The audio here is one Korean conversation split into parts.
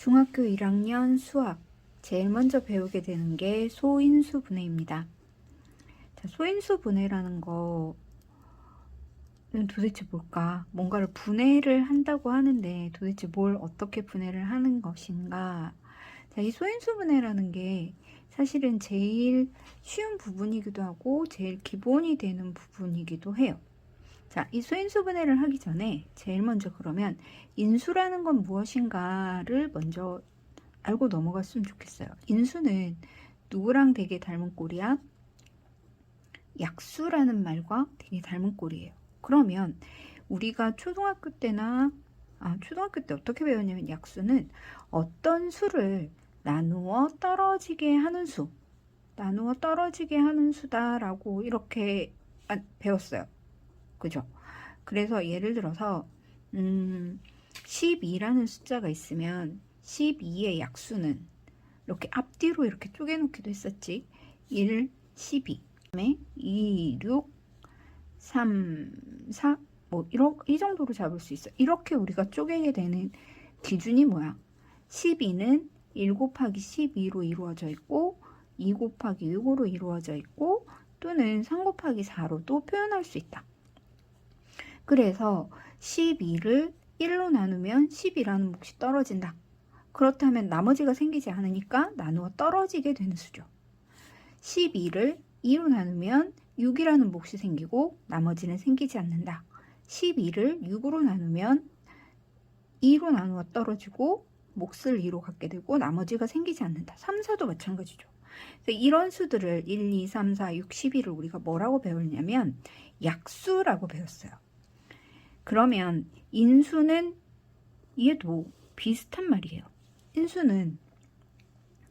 중학교 1학년 수학 제일 먼저 배우게 되는 게 소인수 분해입니다. 자, 소인수 분해라는 거는 도대체 뭘까? 뭔가를 분해를 한다고 하는데 도대체 뭘 어떻게 분해를 하는 것인가? 자, 이 소인수 분해라는 게 사실은 제일 쉬운 부분이기도 하고 제일 기본이 되는 부분이기도 해요. 자, 이 소인수 분해를 하기 전에 제일 먼저 그러면 인수라는 건 무엇인가를 먼저 알고 넘어갔으면 좋겠어요. 인수는 누구랑 되게 닮은 꼴이야? 약수라는 말과 되게 닮은 꼴이에요. 그러면 우리가 초등학교 때 어떻게 배웠냐면 약수는 어떤 수를 나누어 떨어지게 하는 수다라고 이렇게 배웠어요. 그죠? 그래서 예를 들어서 12라는 숫자가 있으면 12의 약수는 이렇게 앞뒤로 이렇게 쪼개놓기도 했었지. 1, 12, 그다음에 2, 6, 3, 4, 이 정도로 잡을 수 있어. 이렇게 우리가 쪼개게 되는 기준이 뭐야? 12는 1 곱하기 12로 이루어져 있고 2 곱하기 6으로 이루어져 있고 또는 3 곱하기 4로도 표현할 수 있다. 그래서 12를 1로 나누면 10이라는 몫이 떨어진다. 그렇다면 나머지가 생기지 않으니까 나누어 떨어지게 되는 수죠. 12를 2로 나누면 6이라는 몫이 생기고 나머지는 생기지 않는다. 12를 6으로 나누면 2로 나누어 떨어지고 몫을 2로 갖게 되고 나머지가 생기지 않는다. 3, 4도 마찬가지죠. 이런 수들을 1, 2, 3, 4, 6, 12를 우리가 뭐라고 배웠냐면 약수라고 배웠어요. 그러면 인수는 얘도 비슷한 말이에요. 인수는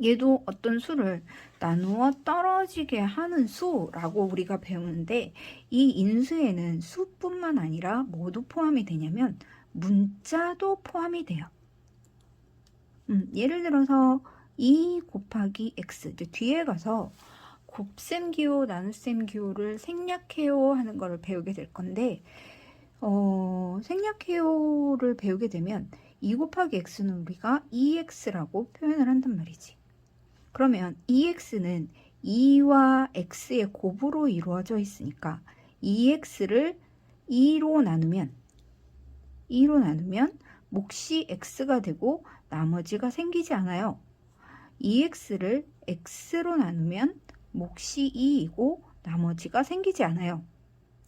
얘도 어떤 수를 나누어 떨어지게 하는 수라고 우리가 배우는데 이 인수에는 수뿐만 아니라 뭐도 포함이 되냐면 문자도 포함이 돼요. 예를 들어서 2 곱하기 x 이제 뒤에 가서 곱셈 기호, 나눗셈 기호를 생략해요 하는 거를 배우게 될 건데 생략해요를 배우게 되면 2 곱하기 x는 우리가 2x라고 표현을 한단 말이지. 그러면 2x는 2와 x의 곱으로 이루어져 있으니까 2x를 2로 나누면 몫이 x가 되고 나머지가 생기지 않아요. 2x를 x로 나누면 몫이 2이고 나머지가 생기지 않아요.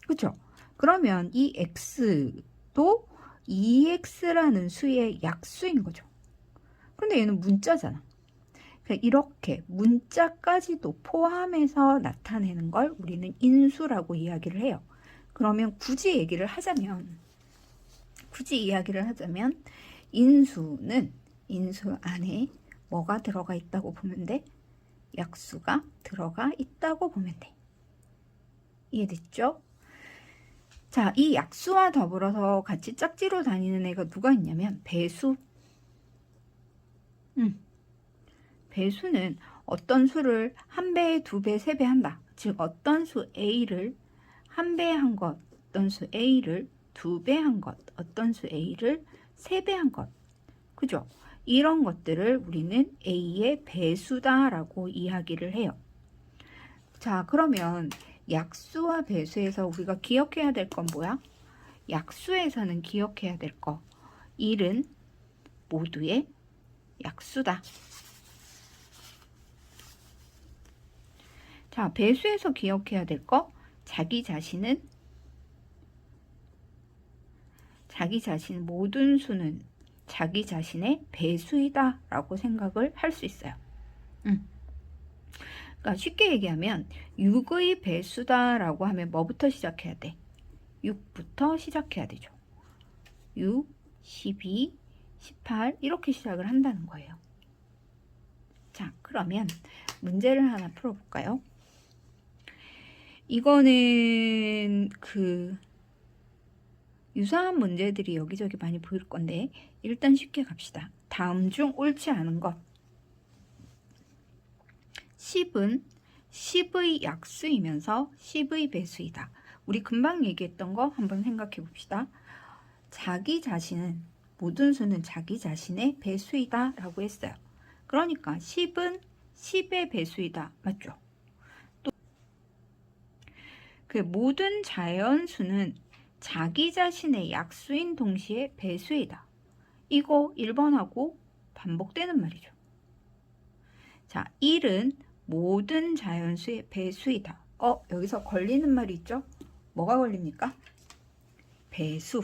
그렇죠? 그러면 이 x도 2x라는 수의 약수인 거죠. 그런데 얘는 문자잖아. 이렇게 문자까지도 포함해서 나타내는 걸 우리는 인수라고 이야기를 해요. 그러면 굳이 이야기를 하자면 인수는 인수 안에 뭐가 들어가 있다고 보면 돼? 약수가 들어가 있다고 보면 돼. 이해됐죠? 자, 이 약수와 더불어서 같이 짝지로 다니는 애가 누가 있냐면 배수. 배수는 어떤 수를 한 배, 두 배, 세 배 한다. 즉 어떤 수 A를 한 배 한 것, 어떤 수 A를 두 배 한 것, 어떤 수 A를 세 배 한 것. 그죠? 이런 것들을 우리는 A의 배수다라고 이야기를 해요. 자, 그러면 약수와 배수에서 우리가 기억해야 될 건 뭐야? 약수에서는 기억해야 될 거. 1은 모두의 약수다. 자, 배수에서 기억해야 될 거. 자기 자신은 모든 수는 자기 자신의 배수이다 라고 생각을 할 수 있어요. 그러니까 쉽게 얘기하면 6의 배수다 라고 하면 뭐부터 시작해야 돼? 6부터 시작해야 되죠. 6, 12, 18 이렇게 시작을 한다는 거예요. 자, 그러면 문제를 하나 풀어볼까요? 이거는 유사한 문제들이 여기저기 많이 보일 건데 일단 쉽게 갑시다. 다음 중 옳지 않은 것. 10은 10의 약수이면서 10의 배수이다. 우리 금방 얘기했던 거 한번 생각해 봅시다. 자기 자신은 모든 수는 자기 자신의 배수이다 라고 했어요. 그러니까 10은 10의 배수이다. 맞죠? 또 그 모든 자연수는 자기 자신의 약수인 동시에 배수이다. 이거 1번하고 반복되는 말이죠. 자, 1은 모든 자연수의 배수이다. 여기서 걸리는 말이 있죠? 뭐가 걸립니까? 배수.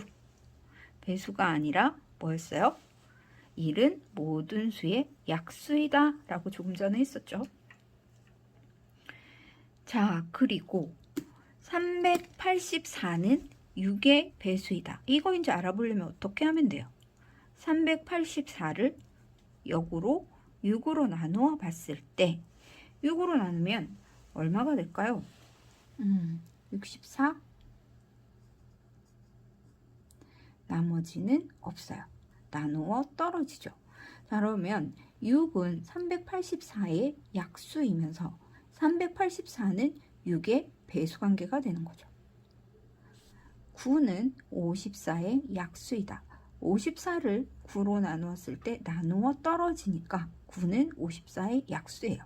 배수가 아니라 뭐였어요? 1은 모든 수의 약수이다 라고 조금 전에 했었죠. 자, 그리고 384는 6의 배수이다. 이거 이제 알아보려면 어떻게 하면 돼요? 384를 역으로 6으로 나누어 봤을 때 6으로 나누면 얼마가 될까요? 64. 나머지는 없어요. 나누어 떨어지죠. 자, 그러면 6은 384의 약수이면서 384는 6의 배수관계가 되는 거죠. 9는 54의 약수이다. 54를 9로 나누었을 때 나누어 떨어지니까 9는 54의 약수예요.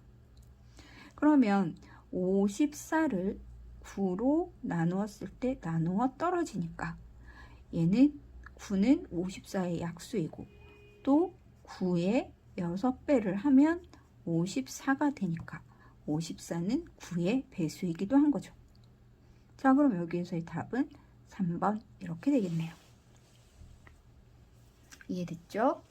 그러면 54를 9로 나누었을 때 나누어 떨어지니까 얘는 9는 54의 약수이고 또 9의 6배를 하면 54가 되니까 54는 9의 배수이기도 한 거죠. 자, 그럼 여기에서의 답은 3번 이렇게 되겠네요. 이해됐죠?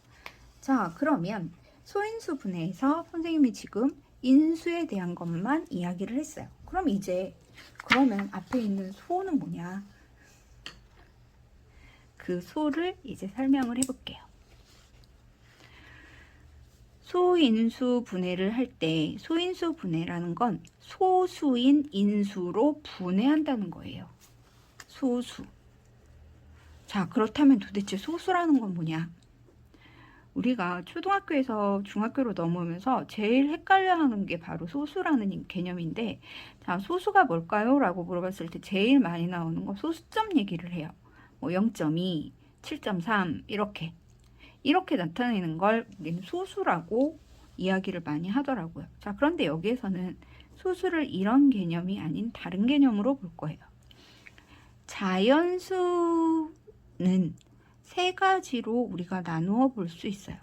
자, 그러면 소인수 분해에서 선생님이 지금 인수에 대한 것만 이야기를 했어요. 그럼 이제 그러면 앞에 있는 소는 뭐냐? 그 소를 이제 설명을 해볼게요. 소인수 분해를 할 때 소인수 분해라는 건 소수인 인수로 분해한다는 거예요. 소수. 자, 그렇다면 도대체 소수라는 건 뭐냐? 우리가 초등학교에서 중학교로 넘어오면서 제일 헷갈려하는 게 바로 소수라는 개념인데, 자, 소수가 뭘까요? 라고 물어봤을 때 제일 많이 나오는 건 소수점 얘기를 해요. 뭐 0.2, 7.3 이렇게 나타내는 걸 우리는 소수라고 이야기를 많이 하더라고요. 자, 그런데 여기에서는 소수를 이런 개념이 아닌 다른 개념으로 볼 거예요. 자연수는 세 가지로 우리가 나누어 볼 수 있어요.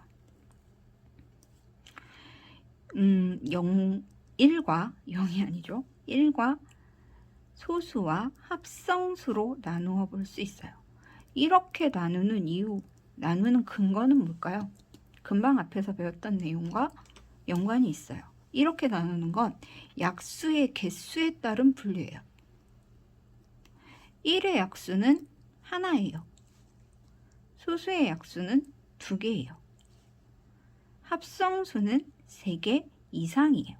1과 0이 아니죠. 1과 소수와 합성수로 나누어 볼 수 있어요. 이렇게 나누는 이유, 나누는 근거는 뭘까요? 금방 앞에서 배웠던 내용과 연관이 있어요. 이렇게 나누는 건 약수의 개수에 따른 분류예요. 1의 약수는 하나예요. 소수의 약수는 2개예요. 합성수는 3개 이상이에요.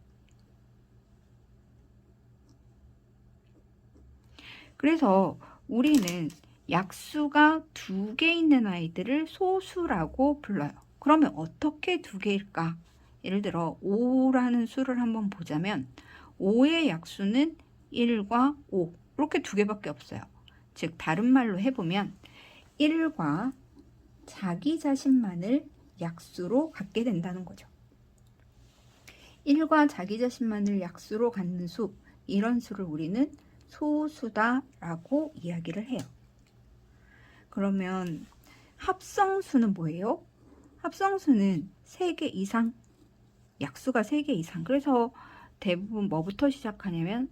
그래서 우리는 약수가 2개 있는 아이들을 소수라고 불러요. 그러면 어떻게 2개일까? 예를 들어 5라는 수를 한번 보자면 5의 약수는 1과 5 이렇게 2개밖에 없어요. 즉 다른 말로 해보면 1과 자기 자신만을 약수로 갖게 된다는 거죠. 1과 자기 자신만을 약수로 갖는 수, 이런 수를 우리는 소수다라고 이야기를 해요. 그러면 합성수는 뭐예요? 합성수는 3개 이상, 약수가 3개 이상. 그래서 대부분 뭐부터 시작하냐면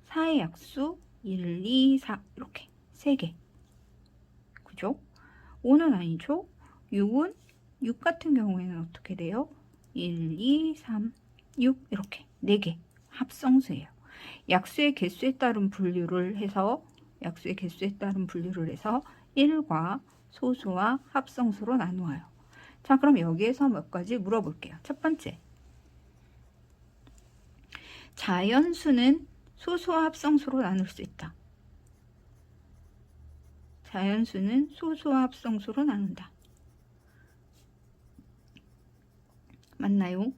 4의 약수 1, 2, 4 이렇게 3개. 그죠? 5는 아니죠? 6 같은 경우에는 어떻게 돼요? 1, 2, 3, 6 이렇게 4개 합성수예요. 약수의 개수에 따른 분류를 해서 1과 소수와 합성수로 나누어요. 자, 그럼 여기에서 몇 가지 물어볼게요. 첫 번째, 자연수는 소수와 합성수로 나눌 수 있다. 자연수는 소수와 합성수로 나눈다. 맞나요?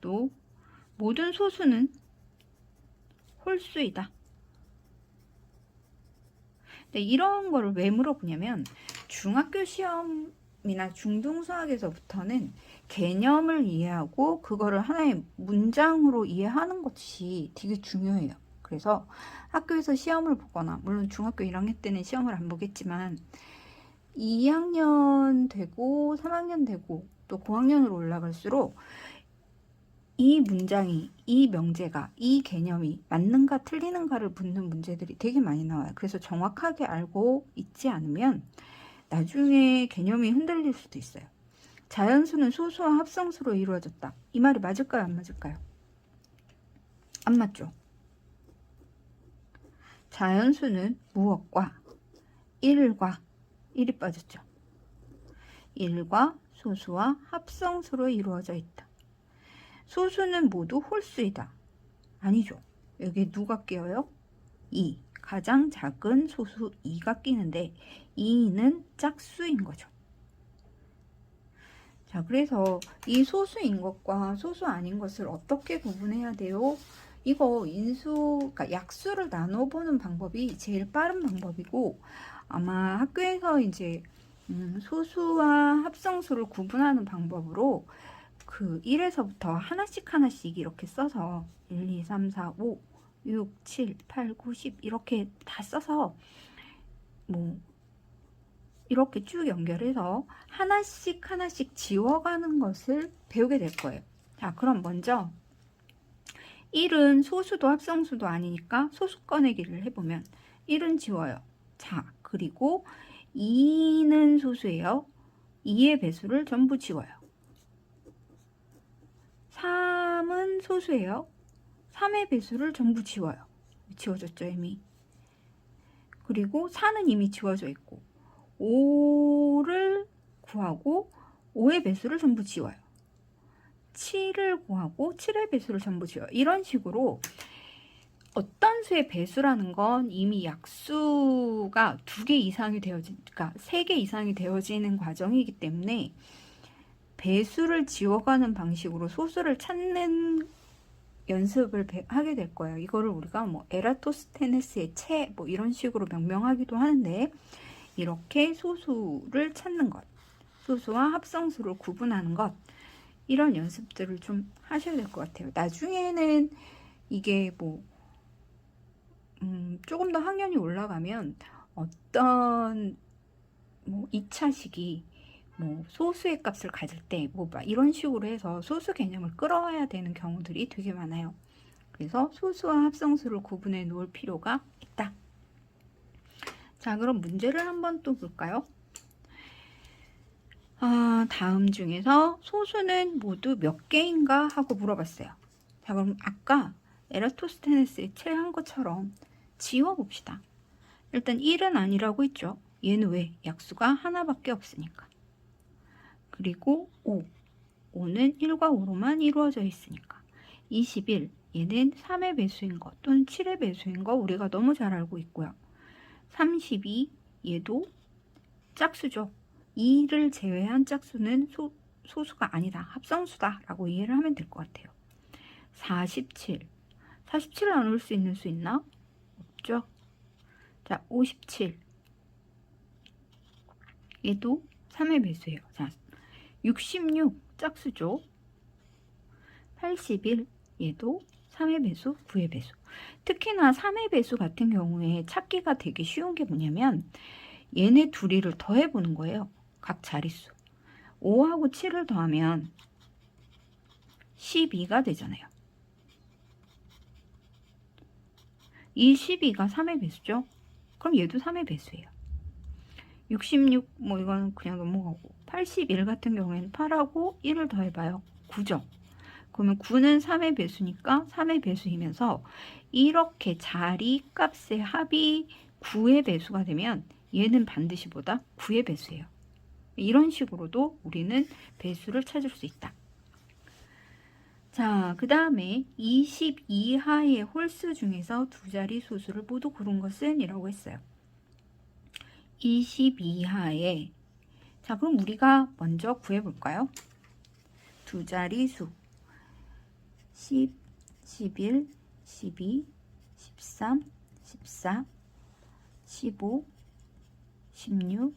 또 모든 소수는 홀수이다. 근데 이런 거를 왜 물어보냐면 중학교 시험이나 중등수학에서부터는 개념을 이해하고 그거를 하나의 문장으로 이해하는 것이 되게 중요해요. 그래서 학교에서 시험을 보거나, 물론 중학교 1학년 때는 시험을 안 보겠지만 2학년 되고 3학년 되고 또 고학년으로 올라갈수록 이 문장이, 이 명제가, 이 개념이 맞는가 틀리는가를 묻는 문제들이 되게 많이 나와요. 그래서 정확하게 알고 있지 않으면 나중에 개념이 흔들릴 수도 있어요. 자연수는 소수와 합성수로 이루어졌다. 이 말이 맞을까요? 안 맞을까요? 안 맞죠? 자연수는 무엇과 1과 1이 빠졌죠. 1과 소수와 합성수로 이루어져 있다. 소수는 모두 홀수이다. 아니죠. 여기 누가 끼어요? 2. 가장 작은 소수 2가 끼는데 2는 짝수인 거죠. 자, 그래서 이 소수인 것과 소수 아닌 것을 어떻게 구분해야 돼요? 이거 그러니까 약수를 나눠보는 방법이 제일 빠른 방법이고, 아마 학교에서 이제 소수와 합성수를 구분하는 방법으로 그 1에서부터 하나씩 이렇게 써서 1, 2, 3, 4, 5, 6, 7, 8, 9, 10 이렇게 다 써서 뭐 이렇게 쭉 연결해서 하나씩 지워가는 것을 배우게 될 거예요. 자, 그럼 먼저 1은 소수도 합성수도 아니니까 소수 꺼내기를 해보면 1은 지워요. 자, 그리고 2는 소수예요. 2의 배수를 전부 지워요. 3은 소수예요. 3의 배수를 전부 지워요. 지워졌죠, 이미. 그리고 4는 이미 지워져 있고 5를 구하고 5의 배수를 전부 지워요. 7을 구하고 7의 배수를 전부 지워요. 이런 식으로 어떤 수의 배수라는 건 이미 약수가 2개 이상이 그러니까 3개 이상이 되어지는 과정이기 때문에 배수를 지워가는 방식으로 소수를 찾는 연습을 하게 될 거예요. 이거를 우리가 뭐 에라토스테네스의 체 뭐 이런 식으로 명명하기도 하는데, 이렇게 소수를 찾는 것, 소수와 합성수를 구분하는 것, 이런 연습들을 좀 하셔야 될 것 같아요. 나중에는 이게 뭐 조금 더 학년이 올라가면 어떤 뭐 2차식이 뭐 소수의 값을 가질 때 뭐 이런 식으로 해서 소수 개념을 끌어와야 되는 경우들이 되게 많아요. 그래서 소수와 합성수를 구분해 놓을 필요가 있다. 자, 그럼 문제를 한번 또 볼까요? 다음 중에서 소수는 모두 몇 개인가 하고 물어봤어요. 자, 그럼 아까 에라토스테네스의 체한 것처럼 지워봅시다. 일단 1은 아니라고 했죠. 얘는 왜? 약수가 하나밖에 없으니까. 그리고 5는 1과 5로만 이루어져 있으니까. 21, 얘는 3의 배수인 것 또는 7의 배수인 거 우리가 너무 잘 알고 있고요. 32, 얘도 짝수죠. 2를 제외한 짝수는 소수가 아니다. 합성수다 라고 이해를 하면 될 것 같아요. 47, 47을 나눌 수 있는 수 있나? 없죠. 자, 57, 얘도 3의 배수예요. 자, 66 짝수죠. 81 얘도 3의 배수, 9의 배수. 특히나 3의 배수 같은 경우에 찾기가 되게 쉬운 게 뭐냐면 얘네 둘이를 더해보는 거예요. 각 자릿수. 5하고 7을 더하면 12가 되잖아요. 이 12가 3의 배수죠. 그럼 얘도 3의 배수예요. 66 뭐 이거는 그냥 넘어가고, 81 같은 경우에는 8하고 1을 더해봐요. 9죠. 그러면 9는 3의 배수니까 3의 배수이면서 이렇게 자리 값의 합이 9의 배수가 되면 얘는 반드시 보다 9의 배수예요. 이런 식으로도 우리는 배수를 찾을 수 있다. 자, 그 다음에 20 이하의 홀수 중에서 두 자리 소수를 모두 고른 것은 이라고 했어요. 20 이하의, 자, 그럼 우리가 먼저 구해볼까요? 두 자리 수 10, 11, 12, 13, 14, 15, 16,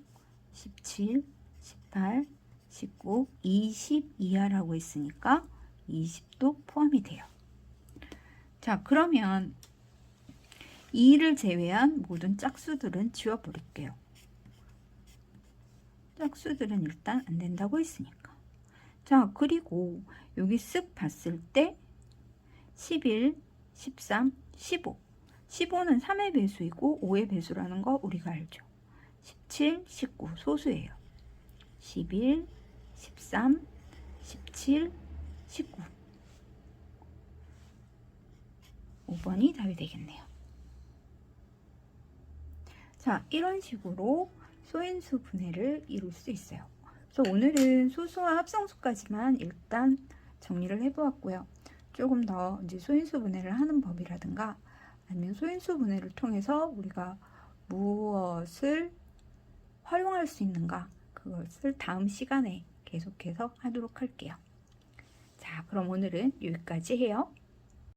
17, 18, 19, 20 이하라고 했으니까 20도 포함이 돼요. 자, 그러면 2를 제외한 모든 짝수들은 지워버릴게요. 짝수들은 일단 안 된다고 했으니까. 자, 그리고 여기 쓱 봤을 때 11, 13, 15. 15는 3의 배수이고 5의 배수라는 거 우리가 알죠. 17, 19 소수예요. 11, 13, 17, 19. 5번이 답이 되겠네요. 자, 이런 식으로 소인수 분해를 이룰 수 있어요. 그래서 오늘은 소수와 합성수까지만 일단 정리를 해보았고요. 조금 더 이제 소인수 분해를 하는 법이라든가 아니면 소인수 분해를 통해서 우리가 무엇을 활용할 수 있는가, 그것을 다음 시간에 계속해서 하도록 할게요. 자, 그럼 오늘은 여기까지 해요.